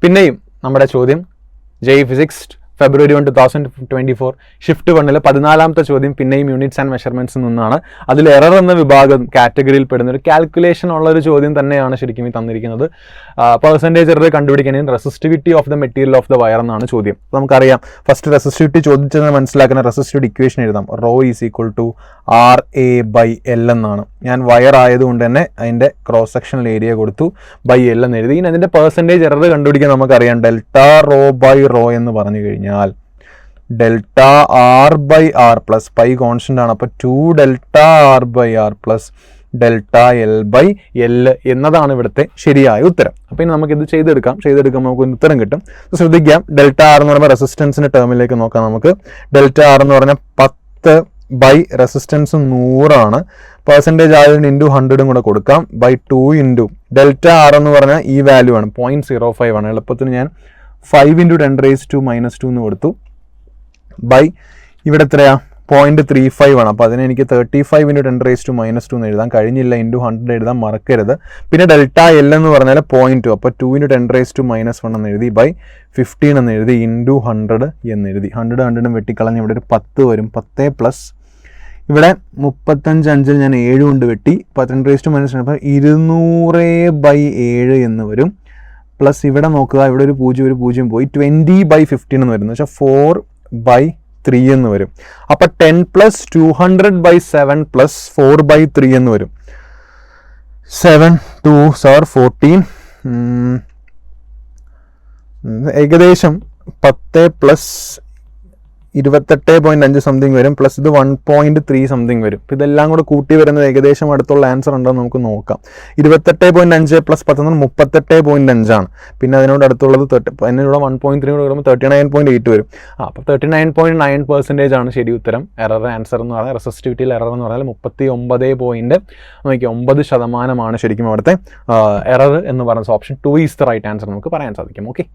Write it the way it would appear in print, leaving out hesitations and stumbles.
പിന്നെയും നമ്മുടെ ചോദ്യം JEE Physics February 1, 2024 ഷിഫ്റ്റ് 1 14ാമത്തെ ചോദ്യം പിന്നെയും യൂണിറ്റ്സ് ആൻഡ് മെഷർമെന്റ്സിൽ നിന്നാണ്. അതിൽ എറർ എന്ന വിഭാഗം കാറ്റഗറിയിൽ പെടുന്ന ഒരു കാൽക്കുലേഷൻ ഉള്ള ഒരു ചോദ്യം തന്നെയാണ് ശരിക്കും ഈ തന്നിരിക്കുന്നത്. പെർസെൻറ്റേജ് എറർ കണ്ടുപിടിക്കാൻ resistivity of the material of the wire എന്നാണ് ചോദ്യം. നമുക്കറിയാം ഫസ്റ്റ് റെസിസ്റ്റിവിറ്റി ചോദിച്ചത് മനസ്സിലാക്കുന്ന റെസിസ്റ്റിവിറ്റി ഇക്വേഷൻ എഴുതാം. Rho is equal to RA/L എന്നാണ്. ഞാൻ വയർ ആയതുകൊണ്ട് തന്നെ അതിൻ്റെ ക്രോസ് സെക്ഷണൽ ഏരിയ കൊടുത്തു /L എന്ന് എഴുതി. ഇനി അതിൻ്റെ പെർസെൻറ്റേജ് എറർ കണ്ടുപിടിക്കാൻ നമുക്കറിയാം ഡെൽറ്റ റോ ബൈ റോ എന്ന് പറഞ്ഞു കഴിഞ്ഞാൽ delta R/R plus pi constant ആണ്. അപ്പോൾ 2 delta R/R plus delta L/L എന്നതാണ് ഇവിടുത്തെ ശരിയായ ഉത്തരം. അപ്പോൾ ഇനി നമുക്കിത് ചെയ്തെടുക്കുമ്പോൾ നമുക്ക് ഉത്തരം കിട്ടും. ശ്രദ്ധിക്കാം, ഡെൽറ്റ R എന്ന് പറയുമ്പോൾ റെസിസ്റ്റൻസിൻ്റെ ടേമിലേക്ക് നോക്കാം. നമുക്ക് ഡെൽറ്റ R എന്ന് പറഞ്ഞാൽ 10 ബൈ റെസിസ്റ്റൻസ് 100 ആണ്. പെർസെൻറ്റേജ് ആയതിന് ഇൻറ്റു 100 കൂടെ കൊടുക്കാം /2 ഇൻറ്റു ഡെൽറ്റ R എന്ന് പറഞ്ഞാൽ ഈ വാല്യൂ ആണ് 0.05 ആണ്. എളുപ്പത്തിന് ഞാൻ 5 × 10⁻² എന്ന് കൊടുത്തു ഇവിടെ എത്രയാ 0.35 ആണ്. അപ്പോൾ അതിനെ എനിക്ക് 35 × 10⁻² എന്ന് എഴുതാൻ കഴിഞ്ഞില്ല. ഇൻറ്റു 100 എഴുതാൻ മറക്കരുത്. പിന്നെ ഡെൽറ്റ L എന്ന് പറഞ്ഞാൽ 0.2, അപ്പോൾ 2 × 10⁻⁻1 എന്ന് എഴുതി /15 എന്ന് എഴുതി ഇൻറ്റു 100 എന്ന് എഴുതി. 100 വെട്ടിക്കളഞ്ഞ് ഇവിടെ ഒരു 10 വരും. 10 പ്ലസ് ഇവിടെ 35 5 ഞാൻ 7 കൊണ്ട് വെട്ടി 10⁻⁻1 അപ്പോൾ 200/7 എന്ന് വരും. പ്ലസ് ഇവിടെ നോക്കുക, ഇവിടെ ഒരു 0 പോയി 20/15 എന്ന് വരുന്നത് വെച്ചാൽ 4/3 എന്ന് വരും. അപ്പം 10 പ്ലസ് 200/7 പ്ലസ് 4/3 എന്ന് വരും. 7 2 14 ഏകദേശം 10 പ്ലസ് 28.5 സംതിങ് വരും. പ്ലസ് ഇത് 1.3 സംതിങ് വരും. അപ്പോൾ ഇതെല്ലാം കൂടെ കൂട്ടി വരുന്നത് ഏകദേശം അടുത്തുള്ള ആൻസർ ഉണ്ടോ എന്ന് നമുക്ക് നോക്കാം. 28.5 പ്ലസ് 10 38.5 ആണ്. പിന്നെ അതിനോട് അടുത്തുള്ളത് അതിനോട് 1.3 കൂടെ വരുമ്പോൾ 39.8 വരും. അപ്പോൾ 39.9% ആണ് ശരി ഉത്തരം. എറർ ആൻസർ എന്ന് പറഞ്ഞാൽ റെസിസ്റ്റിവിറ്റിയിൽ എറർ എന്ന് പറഞ്ഞാൽ 39.9% ശരിക്കും അവിടുത്തെ എറർ എന്ന് പറയുന്ന option 2 is the right answer നമുക്ക് പറയാൻ സാധിക്കും. ഓക്കെ.